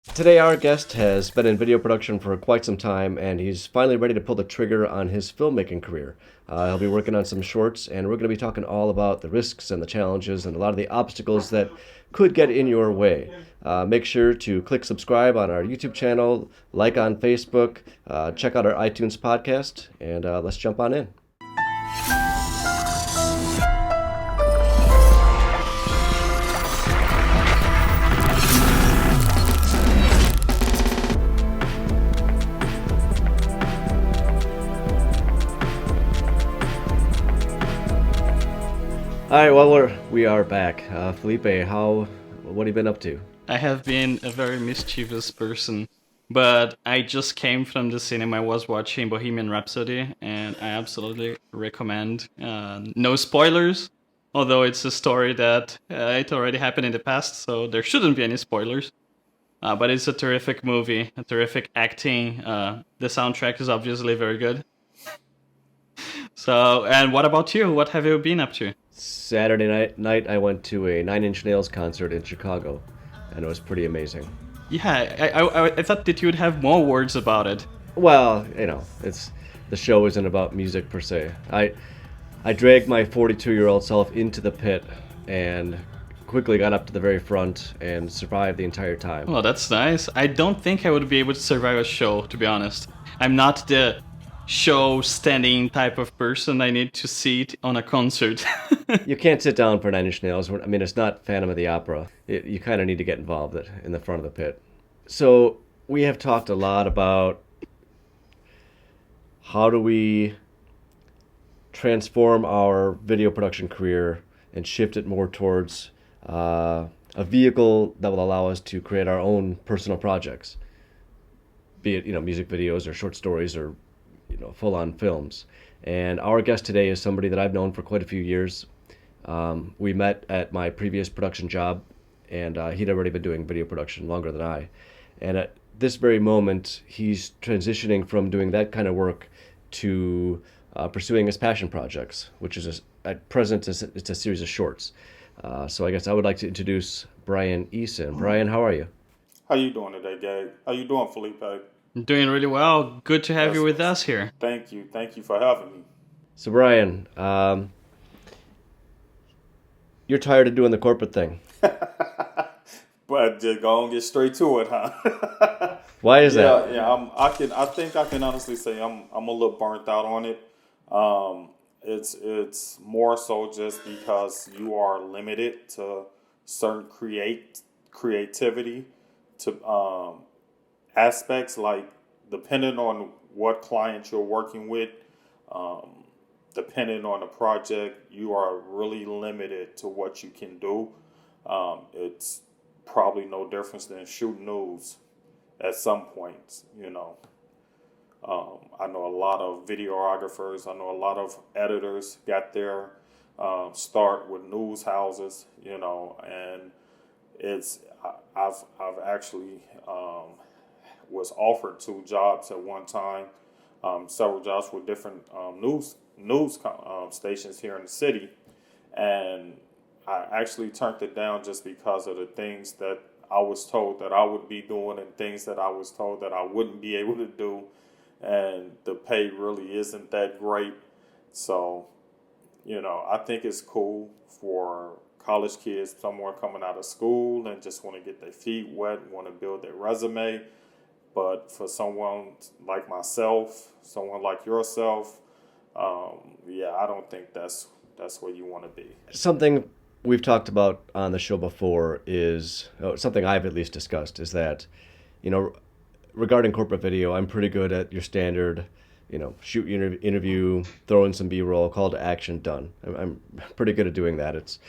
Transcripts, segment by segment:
Today, our guest has been in video production for quite some time, and he's finally ready to pull the trigger on his filmmaking career. He'll be working on some shorts, and we're going to be talking all about the risks and the challenges and a lot of the obstacles that could get in your way. Make sure to click subscribe on our YouTube channel, like on Facebook, check out our iTunes podcast, and let's jump on in. All right, well, we are back. Felipe, what have you been up to? I have been a very mischievous person, but I just came from the cinema. I was watching Bohemian Rhapsody, and I absolutely recommend. No spoilers, although it's a story that it already happened in the past, so there shouldn't be any spoilers. But it's a terrific movie, a terrific acting. The soundtrack is obviously very good. So, and what about you? What have you been up to? Saturday night I went to a Nine Inch Nails concert in Chicago, and it was pretty amazing. Yeah, I thought that you would have more words about it. Well, it's the show isn't about music per se. I dragged my 42-year-old self into the pit and quickly got up to the very front and survived the entire time. Well, that's nice. I don't think I would be able to survive a show, to be honest. I'm not the show standing type of person. I need to see it on a concert. You can't sit down for Nine Inch Nails. I mean, it's not Phantom of the Opera. You kind of need to get involved in the front of the pit. So we have talked a lot about how do we transform our video production career and shift it more towards a vehicle that will allow us to create our own personal projects, be it music videos or short stories or full-on films. And our guest today is somebody that I've known for quite a few years. We met at my previous production job, and he'd already been doing video production longer than I. And at this very moment, he's transitioning from doing that kind of work to pursuing his passion projects, which is at present it's a series of shorts. So I guess I would like to introduce Brian Eason. Brian, how are you? How you doing today, Gabe? How you doing, Felipe? Doing really well. Good to have you with us here. Thank you. Thank you for having me. So Brian, you're tired of doing the corporate thing. But just go and get straight to it, huh? Why is that? Yeah. I think I can honestly say I'm a little burnt out on it. It's more so just because you are limited to certain creativity to aspects, like depending on what client you're working with, depending on the project, you are really limited to what you can do. It's probably no difference than shooting news at some points, I know a lot of videographers, I know a lot of editors got their start with news houses, and I've actually was offered 2 jobs at one time, several jobs with different news stations here in the city, and I actually turned it down just because of the things that I was told that I would be doing and things that I was told that I wouldn't be able to do, and the pay really isn't that great. So, I think it's cool for college kids, someone coming out of school and just want to get their feet wet, want to build their resume. But for someone like myself, someone like yourself, I don't think that's where you want to be. Something we've talked about on the show before is something I've at least discussed is that, regarding corporate video, I'm pretty good at your standard, shoot interview, throw in some B-roll, call to action, done. I'm pretty good at doing that. It's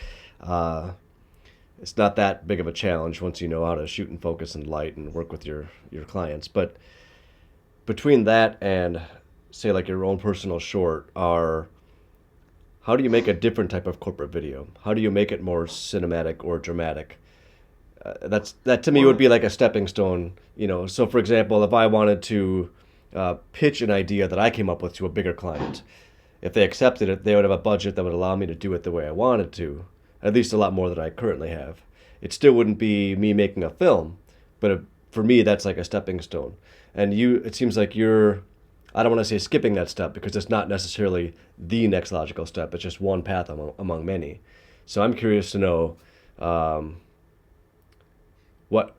not that big of a challenge once you know how to shoot and focus and light and work with your clients. But between that and, say, like your own personal short, how do you make a different type of corporate video? How do you make it more cinematic or dramatic? That to me would be like a stepping stone. So for example, if I wanted to pitch an idea that I came up with to a bigger client, if they accepted it, they would have a budget that would allow me to do it the way I wanted to. At least a lot more than I currently have. It still wouldn't be me making a film, but for me, that's like a stepping stone. And it seems like you're, I don't want to say skipping that step because it's not necessarily the next logical step. It's just one path among many. So I'm curious to know, um, what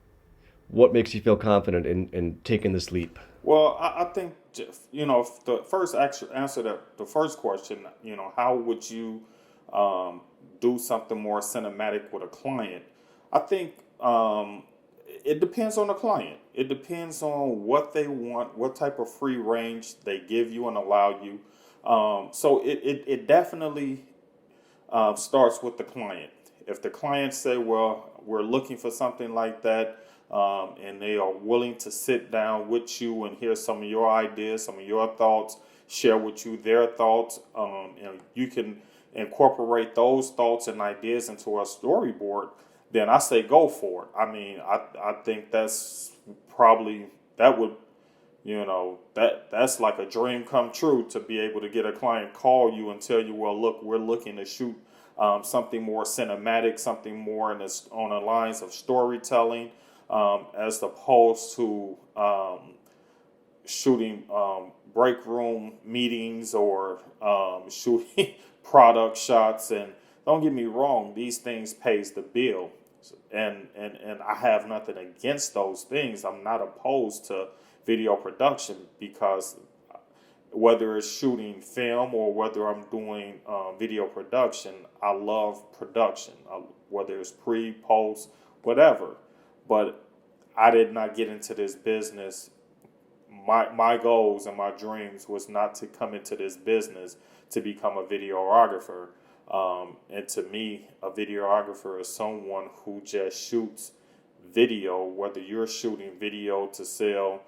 what makes you feel confident in taking this leap? Well, I think if the first answer to the first question, how would you um, do something more cinematic with a client? I think it depends on the client. It depends on what they want, what type of free range they give you and allow you. So it definitely starts with the client. If the client say, "Well, we're looking for something like that," and they are willing to sit down with you and hear some of your ideas, some of your thoughts, share with you their thoughts, and you can incorporate those thoughts and ideas into a storyboard, then I say go for it. I mean, I think that's probably that would that's like a dream come true to be able to get a client call you and tell you, well, look, we're looking to shoot something more cinematic, something more on the lines of storytelling, as opposed to shooting break room meetings or shooting product shots. And don't get me wrong, these things pays the bill, and I have nothing against those things. I'm not opposed to video production because whether it's shooting film or whether I'm doing video production, I love production, whether it's pre, post, whatever. But I did not get into this business. My goals and my dreams was not to come into this business to become a videographer. And to me, a videographer is someone who just shoots video, whether you're shooting video to sell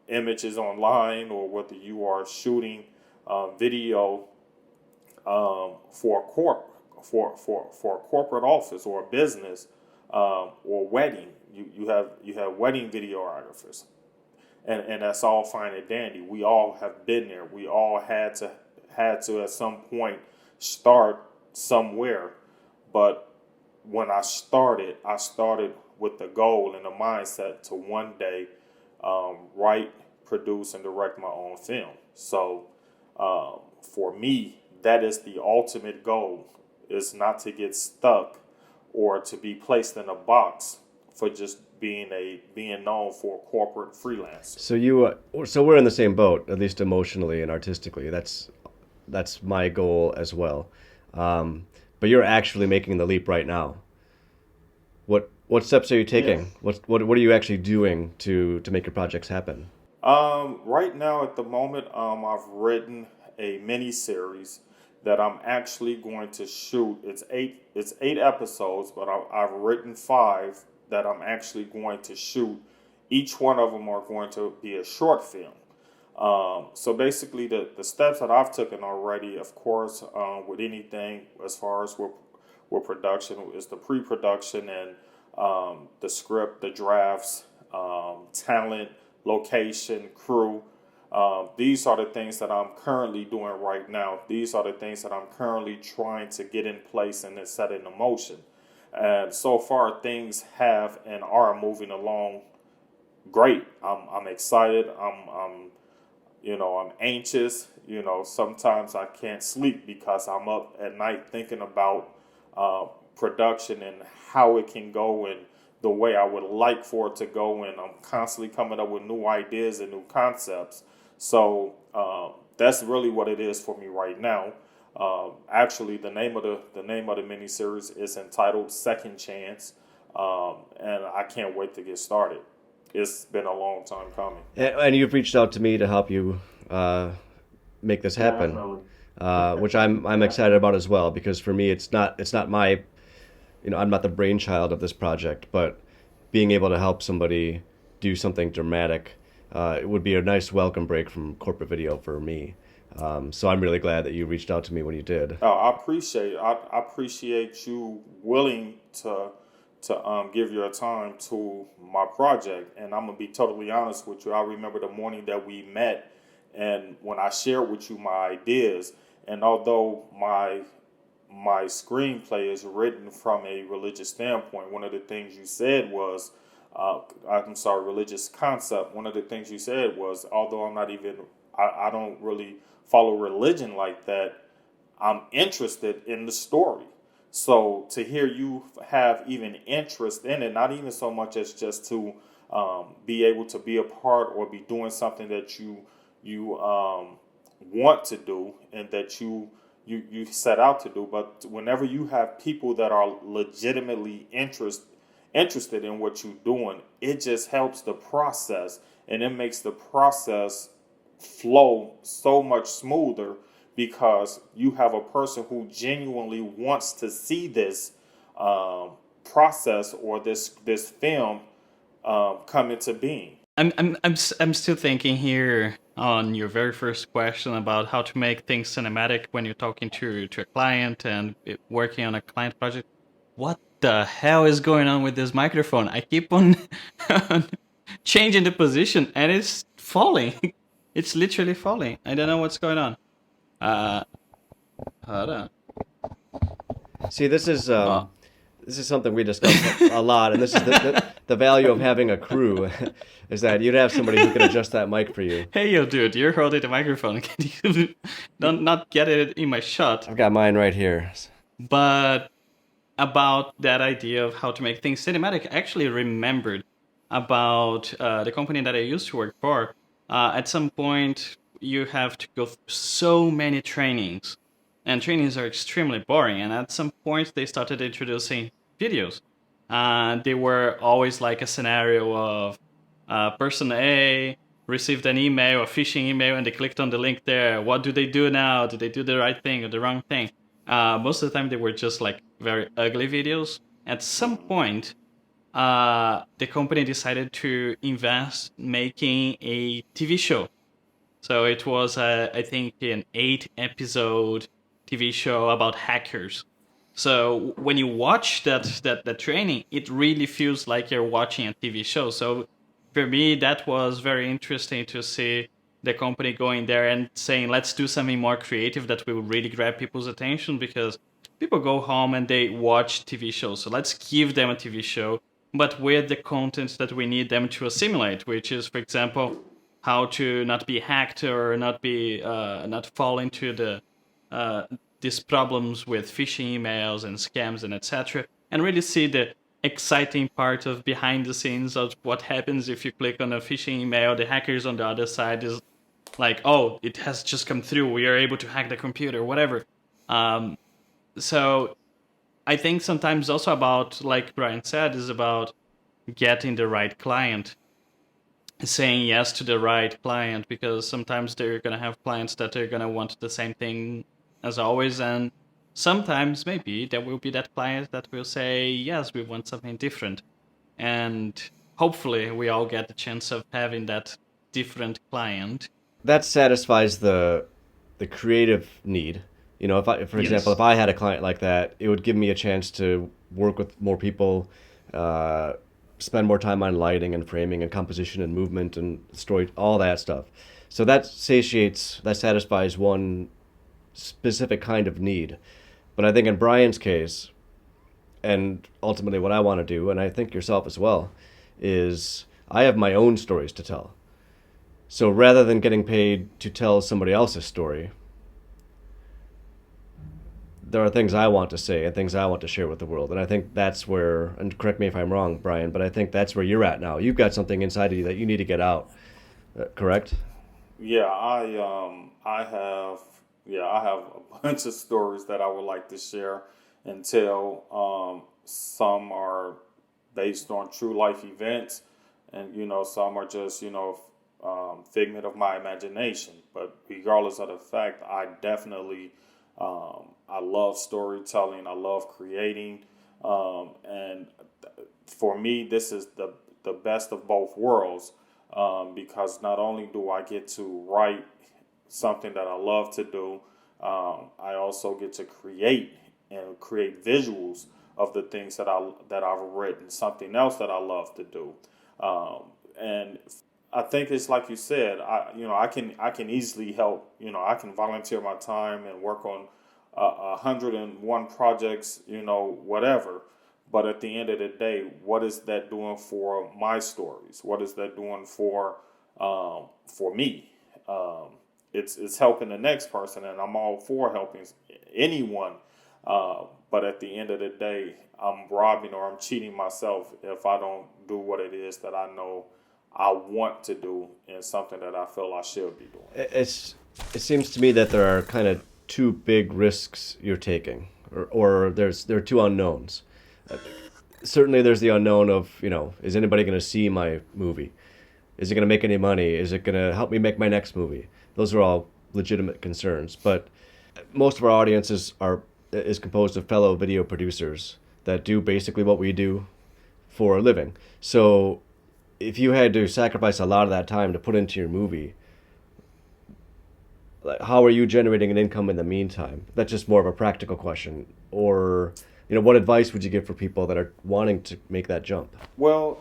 images online or whether you are shooting video for a corporate office or a business or wedding. You have wedding videographers, and that's all fine and dandy. We all have been there. We all had to at some point start somewhere. But when I started with the goal and the mindset to one day write, produce, and direct my own film. So for me, that is the ultimate goal, is not to get stuck or to be placed in a box for just being known for a corporate freelancer. So we're in the same boat, at least emotionally and artistically. That's my goal as well. But you're actually making the leap right now. What steps are you taking? Yeah. What are you actually doing to make your projects happen? Right now, at the moment, I've written a mini series that I'm actually going to shoot. It's eight episodes, but I've written 5 that I'm actually going to shoot. Each one of them are going to be a short film. So basically, the steps that I've taken already, of course, with anything as far as with production, is the pre-production and the script, the drafts, talent, location, crew. These are the things that I'm currently doing right now. These are the things that I'm currently trying to get in place and then set into motion. And so far, things have and are moving along great. I'm excited. I'm anxious. Sometimes I can't sleep because I'm up at night thinking about production and how it can go and the way I would like for it to go. And I'm constantly coming up with new ideas and new concepts. So that's really what it is for me right now. Actually, the name of the miniseries is entitled Second Chance, and I can't wait to get started. It's been a long time coming. And you've reached out to me to help you make this happen, which I'm excited about as well, because for me it's not my, I'm not the brainchild of this project, but being able to help somebody do something dramatic, it would be a nice welcome break from corporate video for me. So I'm really glad that you reached out to me when you did. I appreciate you willing to give your time to my project. And I'm gonna be totally honest with you. I remember the morning that we met, and when I shared with you my ideas. And although my screenplay is written from a religious standpoint, one of the things you said was, religious concept. One of the things you said was, although I don't really follow religion like that, I'm interested in the story. So to hear you have even interest in it, not even so much as just to be able to be a part or be doing something that you want to do and that you set out to do, but whenever you have people that are legitimately interested in what you're doing, it just helps the process, and it makes the process flow so much smoother because you have a person who genuinely wants to see this process or this film come into being. I'm still thinking here on your very first question about how to make things cinematic when you're talking to a client and working on a client project. What the hell is going on with this microphone? I keep on changing the position and it's falling. It's literally falling. I don't know what's going on. Hold on. See, Oh. this is something we discuss a lot, and this is the value of having a crew, is that you'd have somebody who can adjust that mic for you. Hey, yo, dude, you're holding the microphone. Can you don't not get it in my shot? I've got mine right here. But about that idea of how to make things cinematic, I actually remembered about the company that I used to work for. At some point, you have to go through so many trainings, and trainings are extremely boring. And at some point, they started introducing videos. They were always like a scenario of person A received an email, a phishing email, and they clicked on the link there. What do they do now? Did they do the right thing or the wrong thing? Most of the time, they were just like very ugly videos. At some point, the company decided to invest making a TV show. So it was, I think, an 8-episode TV show about hackers. So when you watch that training, it really feels like you're watching a TV show. So for me, that was very interesting to see the company going there and saying, let's do something more creative that will really grab people's attention, because people go home and they watch TV shows. So let's give them a TV show, but with the content that we need them to assimilate, which is, for example, how to not be hacked or not fall into these problems with phishing emails and scams and etc. And really see the exciting part of behind the scenes of what happens if you click on a phishing email. The hackers on the other side is like, oh, it has just come through. We are able to hack the computer, whatever. So I think sometimes also about, like Brian said, is about getting the right client, saying yes to the right client, because sometimes they're going to have clients that are going to want the same thing as always, and sometimes maybe there will be that client that will say, yes, we want something different. And hopefully we all get the chance of having that different client. That satisfies the creative need. You know, for example, Yes. if I had a client like that, it would give me a chance to work with more people, spend more time on lighting and framing and composition and movement and story, all that stuff. So that satisfies one specific kind of need. But I think in Brian's case, and ultimately what I want to do, and I think yourself as well, is I have my own stories to tell. So rather than getting paid to tell somebody else's story, there are things I want to say and things I want to share with the world. And I think that's where, and correct me if I'm wrong, Brian, but I think that's where you're at now. You've got something inside of you that you need to get out. Correct? Yeah, I have a bunch of stories that I would like to share and tell. Some are based on true life events, and some are just figment of my imagination. But regardless of the fact, I love storytelling. I love creating, and for me, this is the best of both worlds. Because not only do I get to write something that I love to do, I also get to create visuals of the things that I've written, something else that I love to do, and I think it's like you said. I can easily help. I can volunteer my time and work on 101 projects. Whatever. But at the end of the day, what is that doing for my stories? What is that doing for me? It's helping the next person, and I'm all for helping anyone. But at the end of the day, I'm robbing or I'm cheating myself if I don't do what it is that I know I want to do and something that I feel I should be doing. It seems to me that there are kind of two big risks you're taking, or there are two unknowns. Certainly, there's the unknown of, is anybody going to see my movie? Is it going to make any money? Is it going to help me make my next movie? Those are all legitimate concerns. But most of our audiences is composed of fellow video producers that do basically what we do for a living. So if you had to sacrifice a lot of that time to put into your movie, how are you generating an income in the meantime? That's just more of a practical question. Or, what advice would you give for people that are wanting to make that jump? Well,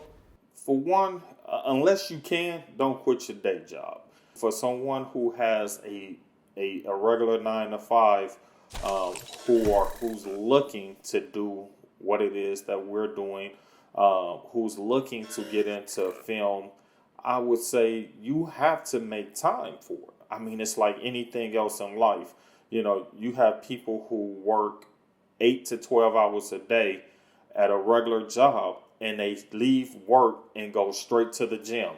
for one, unless you can, don't quit your day job. For someone who has a regular 9 to 5, who's looking to do what it is that we're doing, who's looking to get into film, I would say you have to make time for it. I mean, it's like anything else in life. You have people who work 8 to 12 hours a day at a regular job, and they leave work and go straight to the gym.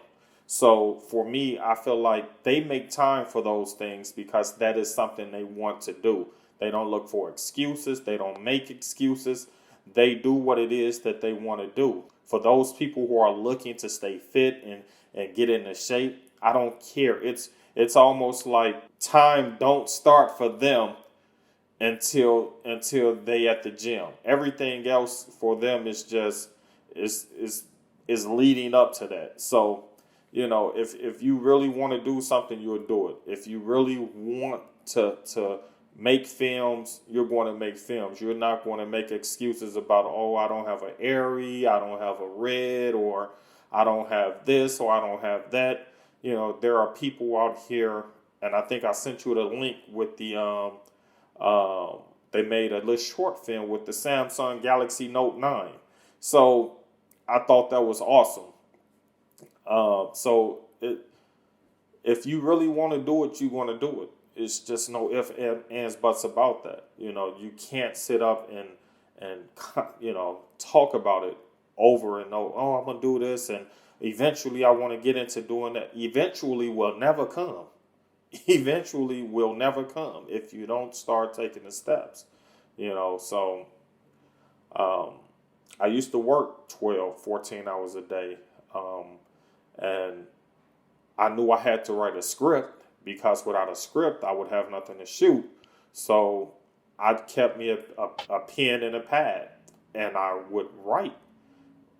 So for me, I feel like they make time for those things because that is something they want to do. They don't look for excuses. They don't make excuses. They do what it is that they want to do. For those people who are looking to stay fit and get into shape, I don't care. It's almost like time don't start for them until they at the gym. Everything else for them is just is leading up to that. So, if you really want to do something, you'll do it. If you really want to make films, you're going to make films. You're not going to make excuses about, oh, I don't have an Airy, I don't have a Red, or I don't have this, or I don't have that. There are people out here, and I think I sent you the link with the they made a little short film with the Samsung Galaxy Note 9. So I thought that was awesome. If you really want to do it, you're going to do it. It's just no ifs, ands, buts about that. You can't sit up and talk about it over and over. Oh, I'm going to do this, and eventually I want to get into doing that. Eventually will never come. Eventually will never come if you don't start taking the steps. So I used to work 12, 14 hours a day. And I knew I had to write a script because without a script, I would have nothing to shoot. So I kept me a pen and a pad, and I would write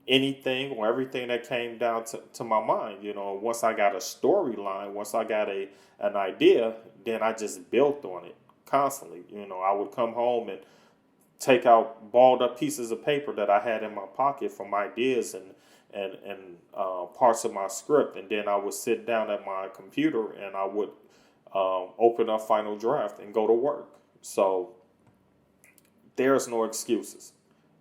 anything or everything that came down to my mind. Once I got a storyline, once I got an idea, then I just built on it constantly. I would come home and take out balled up pieces of paper that I had in my pocket from ideas and parts of my script, and then I would sit down at my computer and I would open up Final Draft and go to work. So there's no excuses.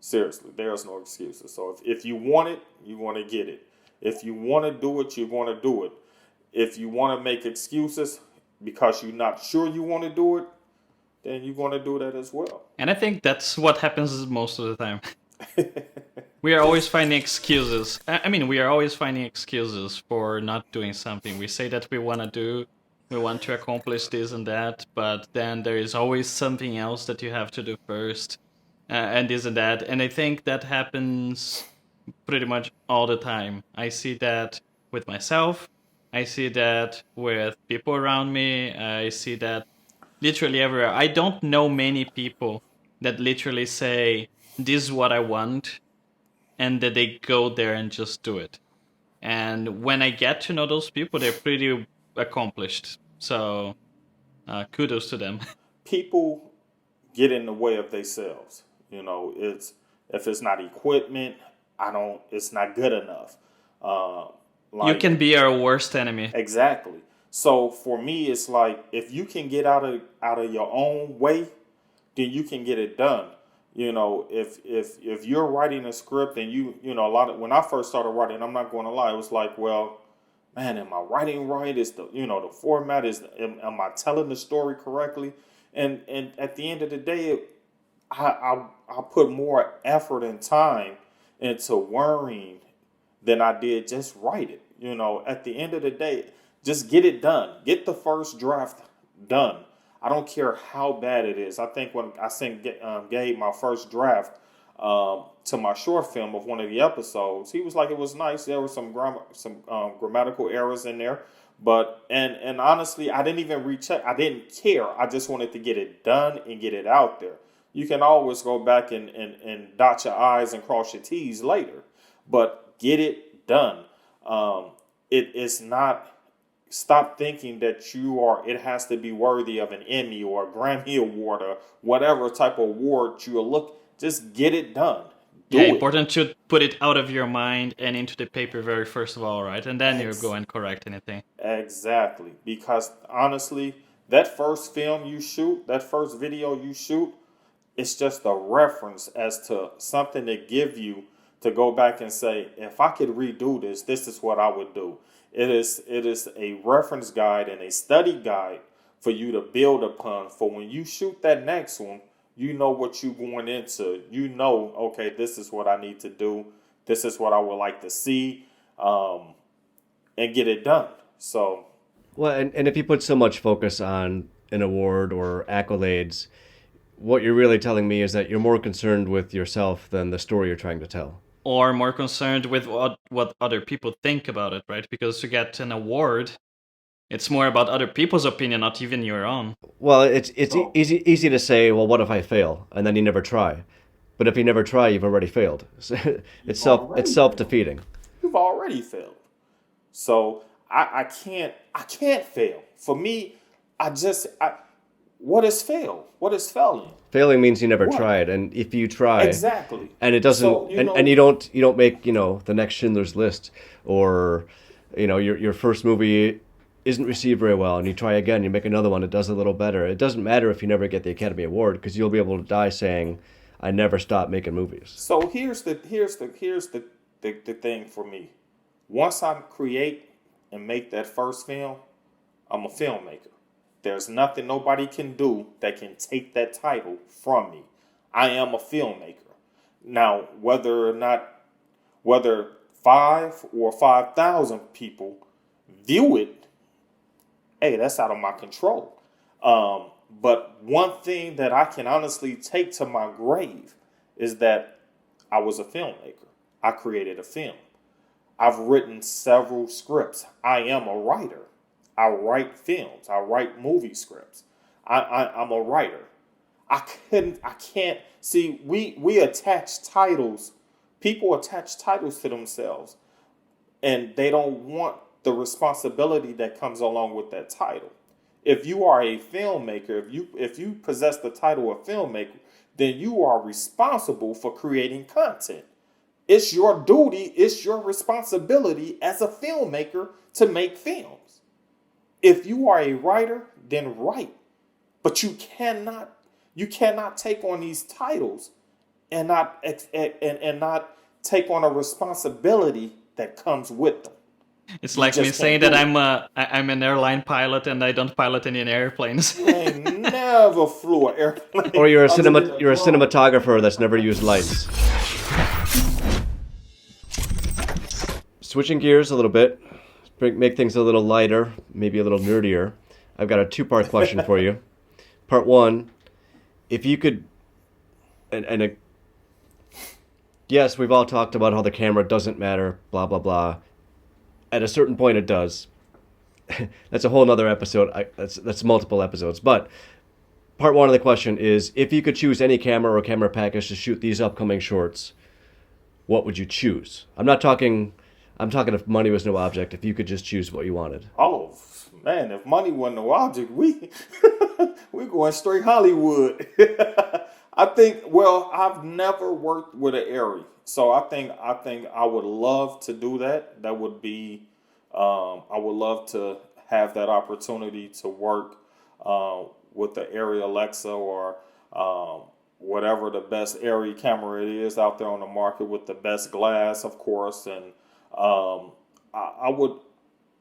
Seriously, there's no excuses. So if you want it, you're going to get it. If you want to do it, you're going to do it. If you want to make excuses because you're not sure you want to do it, then you're going to do that as well. And I think that's what happens most of the time. We are always finding excuses. We are always finding excuses for not doing something. We say that we want to accomplish this and that, but then there is always something else that you have to do first, and this and that. And I think that happens pretty much all the time. I see that with myself. I see that with people around me. I see that literally everywhere. I don't know many people that literally say, this is what I want, and that they go there and just do it. And when I get to know those people, they're pretty accomplished. So kudos to them. People get in the way of themselves. It's if it's not equipment, it's not good enough. You can be our worst enemy. Exactly. So for me, it's like if you can get out of your own way, then you can get it done. You know, if you're writing a script and you know, a lot of, when I first started writing, I'm not going to lie, it was like, well, man, am I writing right? Is the, you know, the format is, am I telling the story correctly? And at the end of the day, I put more effort and time into worrying than I did just write it. You know, at the end of the day, just get it done. Get the first draft done. I don't care how bad it is. I think when I sent Gabe my first draft to my short film of one of the episodes, he was like, it was nice. There were some grammatical errors in there, but and honestly, I didn't even recheck. I didn't care. I just wanted to get it done and get it out there. You can always go back and dot your I's and cross your T's later, but get it done. It is not. Stop thinking that it has to be worthy of an Emmy or a Grammy award or whatever type of award you look. Just get it done. Do Yeah, it. important to put it out of your mind and into the paper very first of all, right? And then you Ex- go and correct anything. Exactly. Because honestly, that first film you shoot, that first video you shoot, it's just a reference as to something to give you to go back and say, if I could redo this, this is what I would do. It is a reference guide and a study guide for you to build upon. For when you shoot that next one, you know what you're going into. You know, okay, this is what I need to do. This is what I would like to see, and get it done. So, Well, and if you put so much focus on an award or accolades, what you're really telling me is that you're more concerned with yourself than the story you're trying to tell. Or more concerned with what other people think about it, right? Because to get an award, it's more about other people's opinion, not even your own. Well, it's so easy to say, well, what if I fail? And then you never try. But if you never try, you've already failed. So you've it's already failed. self-defeating. You've already failed. So I can't fail. For me, what is fail? What is failing? Failing means you never What? tried, and if you try Exactly. and it doesn't, So, and you don't make, the next Schindler's List, or your first movie isn't received very well, and you try again, you make another one, it does a little better. It doesn't matter if you never get the Academy Award, because you'll be able to die saying, I never stopped making movies. so here's the thing for me. Once I create and make that first film, I'm a filmmaker. There's nothing nobody can do that can take that title from me. I am a filmmaker. Now, whether 5,000 people view it, hey, that's out of my control. But one thing that I can honestly take to my grave is that I was a filmmaker. I created a film. I've written several scripts. I am a writer. I write films. I write movie scripts. I'm a writer. I can't see. We attach titles. People attach titles to themselves, and they don't want the responsibility that comes along with that title. If you are a filmmaker, if you possess the title of filmmaker, then you are responsible for creating content. It's your duty, it's your responsibility as a filmmaker to make films. If you are a writer, then write. But you cannot take on these titles and not take on a resposibility that comes with them. It's You like me just saying can't that do it. I'm an airline pilot and I don't pilot any airplanes. You ain't never flew an airplane Or you're a other than a drone. cinematographer that's never used lights. Switching gears a little bit, make things a little lighter, maybe a little nerdier. I've got a two-part question for you. Part one, if you could, yes, we've all talked about how the camera doesn't matter, blah, blah, blah. At a certain point, it does. That's a whole nother episode. That's multiple episodes. But part one of the question is, if you could choose any camera or camera package to shoot these upcoming shorts, what would you choose? I'm talking if money was no object, if you could just choose what you wanted. Oh man, if money wasn't no object, we going straight Hollywood. I think. Well, I've never worked with an Airy, so I think I would love to do that. That would be. I would love to have that opportunity to work with the Airy Alexa or whatever the best Arri camera it is out there on the market with the best glass, of course. And I would,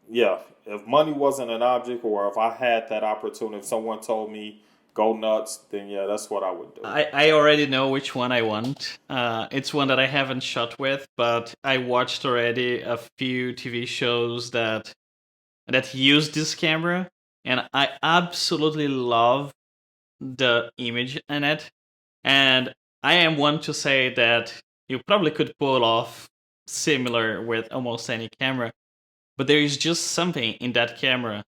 yeah, if money wasn't an object, or if I had that opportunity, if someone told me go nuts, then yeah, that's what I would do. I already know which one I want. It's one that I haven't shot with, but I watched already a few TV shows that use this camera, and I absolutely love the image in it. And I am one to say that you probably could pull off similar with almost any camera, but there is just something in that camera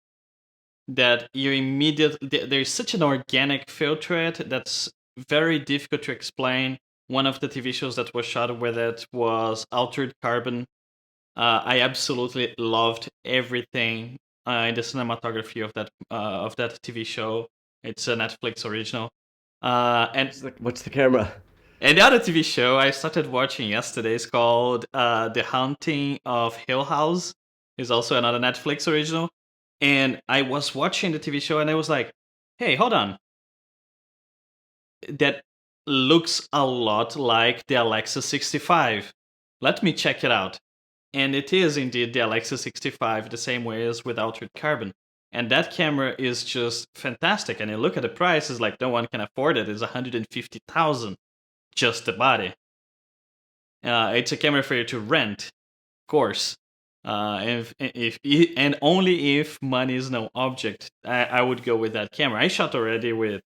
that you immediately, there's such an organic feel to it that's very difficult to explain. One of the TV shows that was shot with it was Altered Carbon. I absolutely loved everything in the cinematography of that TV show. It's a Netflix original. What's the camera? And the other TV show I started watching yesterday is called The Haunting of Hill House. It's also another Netflix original. And I was watching the TV show and I was like, hey, hold on. That looks a lot like the Alexa 65. Let me check it out. And it is indeed the Alexa 65, the same way as with Altered Carbon. And that camera is just fantastic. And you look at the price, it's like no one can afford it. It's $150,000, just the body. It's a camera for you to rent, of course. And only if money is no object, I would go with that camera. I shot already with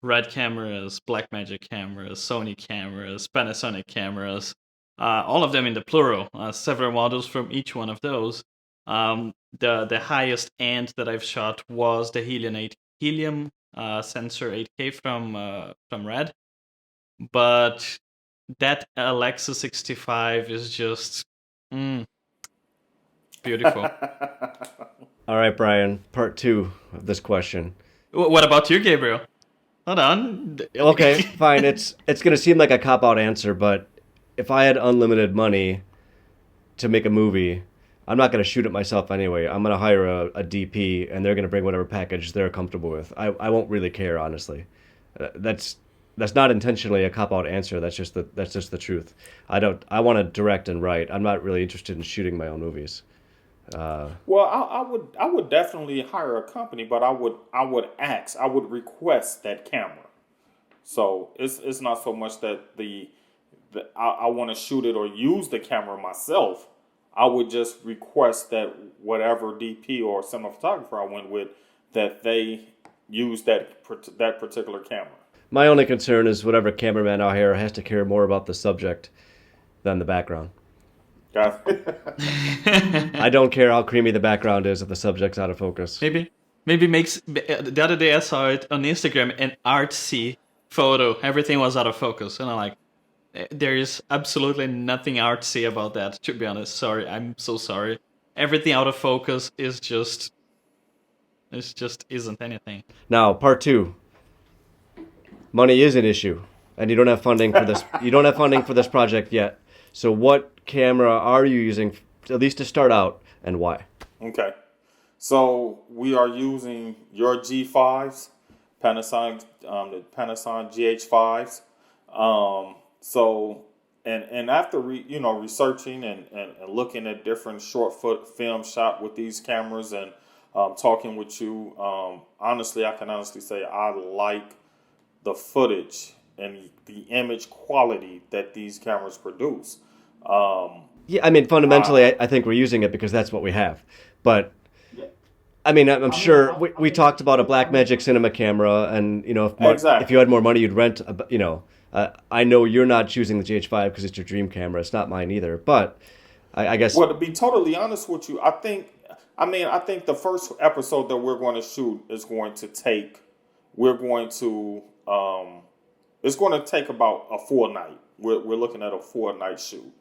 Red cameras, Blackmagic cameras, Sony cameras, Panasonic cameras, all of them in the plural. Several models from each one of those. The highest end that I've shot was the Helium sensor 8K from Red, but that Alexa 65 is just beautiful. All right, Brian, part 2 of this question. What about you, Gabriel? Hold on. Okay, fine. It's going to seem like a cop-out answer, but if I had unlimited money to make a movie, I'm not going to shoot it myself anyway. I'm going to hire a DP, and they're going to bring whatever package they're comfortable with. I won't really care, honestly. That's not intentionally a cop-out answer. That's just the truth. I want to direct and write. I'm not really interested in shooting my own movies. Well, I would definitely hire a company, but I would request that camera. So it's not so much that I want to shoot it or use the camera myself. I would just request that whatever DP or cinematographer I went with, that they use that particular camera. My only concern is whatever cameraman I hire has to care more about the subject than the background. I don't care how creamy the background is if the subject's out of focus. Maybe makes the other day I saw it on Instagram, an artsy photo. Everything was out of focus, and I'm like, there is absolutely nothing artsy about that. To be honest, sorry, I'm so sorry. Everything out of focus is just isn't anything. Now, part 2. Money is an issue, and you don't have funding for this. You don't have funding for this project yet. So, what camera are you using, at least to start out, and why? Okay, so we are using your G5s, Panasonic, the Panasonic GH5s. So, and after researching and looking at different short film shot with these cameras and talking with you, honestly, I can honestly say I like the footage and the image quality that these cameras produce. Yeah, I mean, fundamentally, I think we're using it because that's what we have. But, I mean, I'm sure we talked about a Blackmagic cinema camera, and, if you had more money, you'd rent, I know you're not choosing the GH5 because it's your dream camera. It's not mine either. But, I guess... Well, to be totally honest with you, I think the first episode that we're going to shoot is going to take... it's going to take about a full night. We're looking at a 4-night shoot.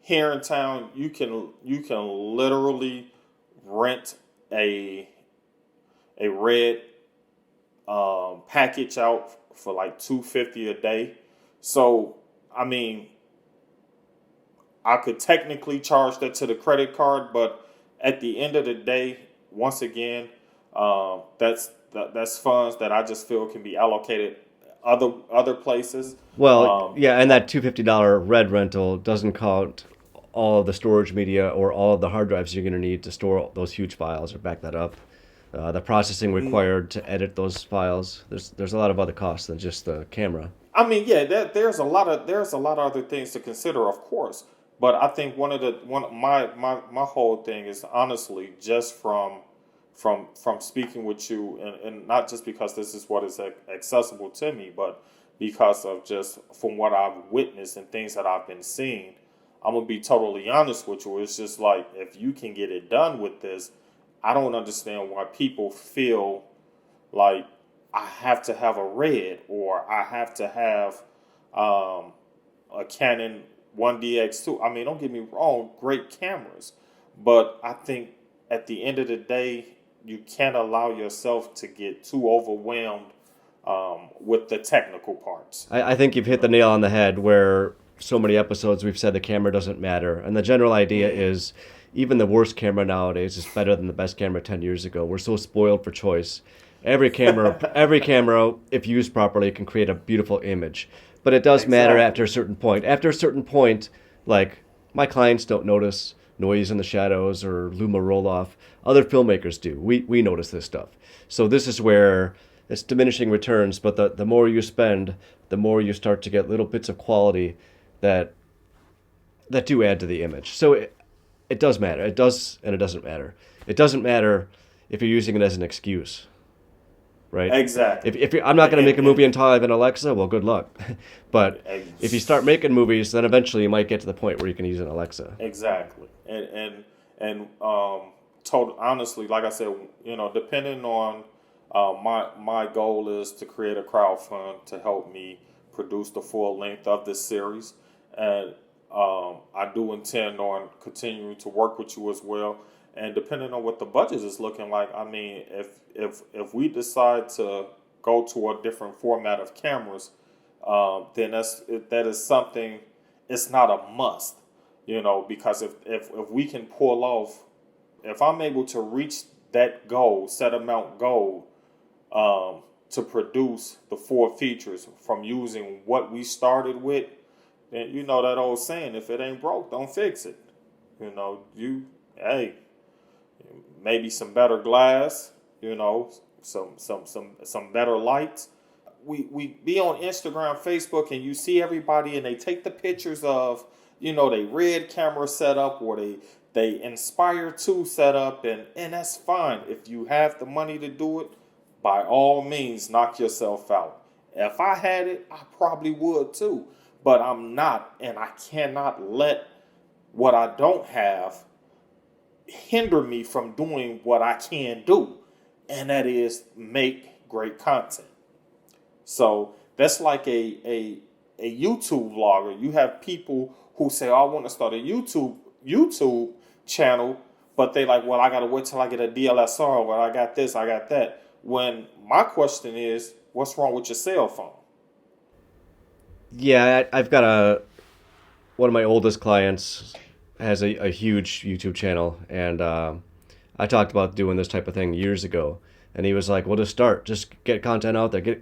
Here in town, you can literally rent a red package out for like $250 a day. So I mean, I could technically charge that to the credit card, but at the end of the day, once again, that's funds that I just feel can be allocated other places. Well, yeah, and that $250 Red rental doesn't count all of the storage media or all of the hard drives you're going to need to store those huge files or back that up. The processing required to edit those files. There's a lot of other costs than just the camera. I mean, yeah, there's a lot of other things to consider, of course. But I think my whole thing is honestly just from speaking with you, and not just because this is what is accessible to me, but because of just from what I've witnessed and things that I've been seeing. I'm gonna be totally honest with you. It's just like, if you can get it done with this, I don't understand why people feel like I have to have a Red or I have to have a Canon 1DX2. I mean, don't get me wrong, great cameras, but I think at the end of the day, you can't allow yourself to get too overwhelmed with the technical parts. I think you've hit the nail on the head where so many episodes we've said the camera doesn't matter. And the general idea is even the worst camera nowadays is better than the best camera 10 years ago. We're so spoiled for choice. Every camera, if used properly, can create a beautiful image. But it does matter after a certain point. After a certain point, like, my clients don't notice noise in the shadows or luma roll-off. Other filmmakers do. We notice this stuff. So this is where it's diminishing returns, but the more you spend, the more you start to get little bits of quality that do add to the image. So it does matter. It does, and it doesn't matter. It doesn't matter if you're using it as an excuse, right? Exactly. If I'm not going to make a movie until I have an Alexa, well, good luck. But if you start making movies, then eventually you might get to the point where you can use an Alexa. Exactly. And honestly, like I said, depending on my goal is to create a crowdfund to help me produce the full length of this series, and I do intend on continuing to work with you as well. And depending on what the budget is looking like, I mean, if we decide to go to a different format of cameras, then that is something. It's not a must, because if we can pull off, if I'm able to reach that goal, set amount goal, to produce the 4 features from using what we started with, then that old saying, if it ain't broke, don't fix it. Maybe some better glass, some better lights. We be on Instagram, Facebook, and you see everybody and they take the pictures of, they Red camera setup or they Inspire 2 setup, and that's fine. If you have the money to do it, by all means, knock yourself out. If I had it, I probably would too. But I'm not, and I cannot let what I don't have hinder me from doing what I can do, and that is make great content. So that's like a YouTube vlogger. You have people who say, "Oh, I want to start a YouTube channel," but they like, "Well, I gotta wait till I get a DSLR. Well, I got this, I got that." When my question is, what's wrong with your cell phone? Yeah, I've got one of my oldest clients has a huge YouTube channel, and I talked about doing this type of thing years ago, and he was like, "Well, just get content out there."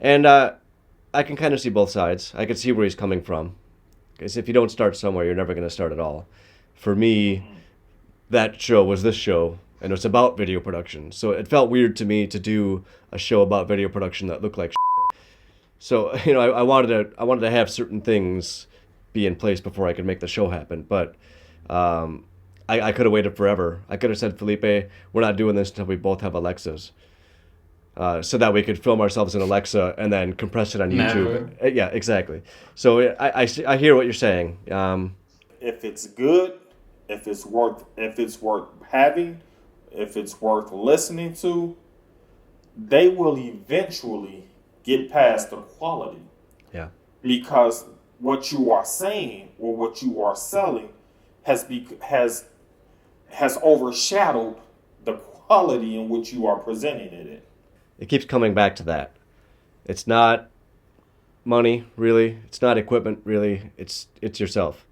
And I can kind of see both sides. I can see where he's coming from, because if you don't start somewhere, you're never going to start at all. For me, that show was this show, and it's about video production, so it felt weird to me to do a show about video production that looked like shit. So I wanted to have certain things be in place before I could make the show happen, but I could have waited forever. I could have said, "Felipe, we're not doing this until we both have Alexas," so that we could film ourselves in Alexa and then compress it on YouTube. Never. Yeah, exactly. So I hear what you're saying. If it's good, if it's worth having, if it's worth listening to, they will eventually get past the quality. Yeah. Because what you are saying or what you are selling has overshadowed the quality in which you are presenting it in. It keeps coming back to that. It's not money, really. It's not equipment, really. It's yourself.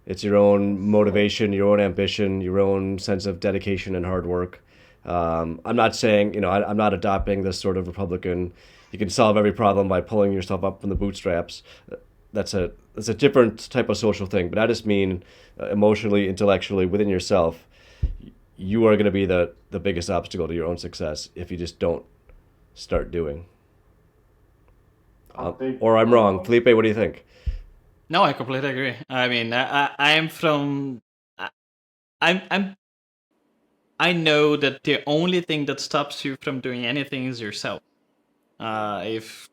It's your own motivation, your own ambition, your own sense of dedication and hard work. I'm not saying, I'm not adopting this sort of Republican you can solve every problem by pulling yourself up from the bootstraps. That's a different type of social thing. But I just mean emotionally, intellectually, within yourself, you are going to be the biggest obstacle to your own success if you just don't start doing. Or I'm wrong. Felipe, what do you think? No, I completely agree. I mean, I am from. I'm. I know that the only thing that stops you from doing anything is yourself. If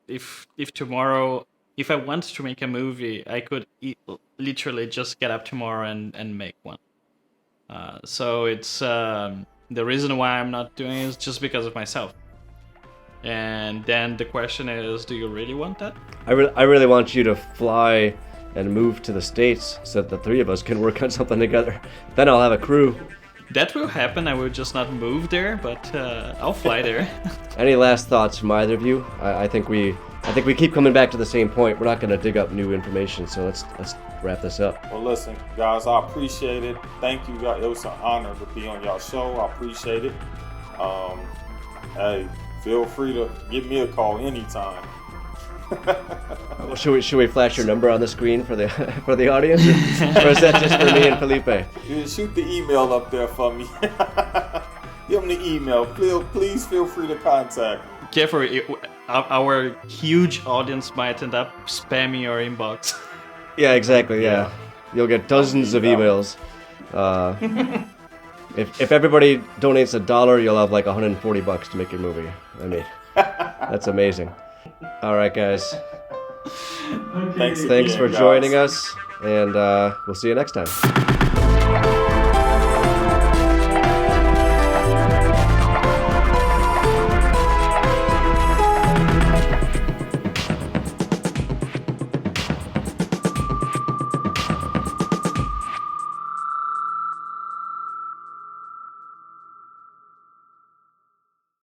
tomorrow, if I want to make a movie, I could literally just get up tomorrow and make one. So it's the reason why I'm not doing it is just because of myself. And then the question is, do you really want that? I really want you to fly and move to the States so that the three of us can work on something together. Then I'll have a crew. That will happen. I will just not move there, but I'll fly there. Any last thoughts from either of you? I think we keep coming back to the same point. We're not going to dig up new information, so let's wrap this up. Well, listen, guys, I appreciate it. Thank you, guys. It was an honor to be on y'all show. I appreciate it. Hey, feel free to give me a call anytime. Well, should we flash your number on the screen for the audience, or is that just for me and Felipe? You shoot the email up there for me. Give them the email. Please feel free to contact. Careful, our huge audience might end up spamming your inbox. Yeah, exactly. Yeah, you'll get dozens of emails. If everybody donates $1, you'll have like $140 to make your movie. I mean, that's amazing. All right, guys. Thanks Thanks again, for guys. joining us, and we'll see you next time.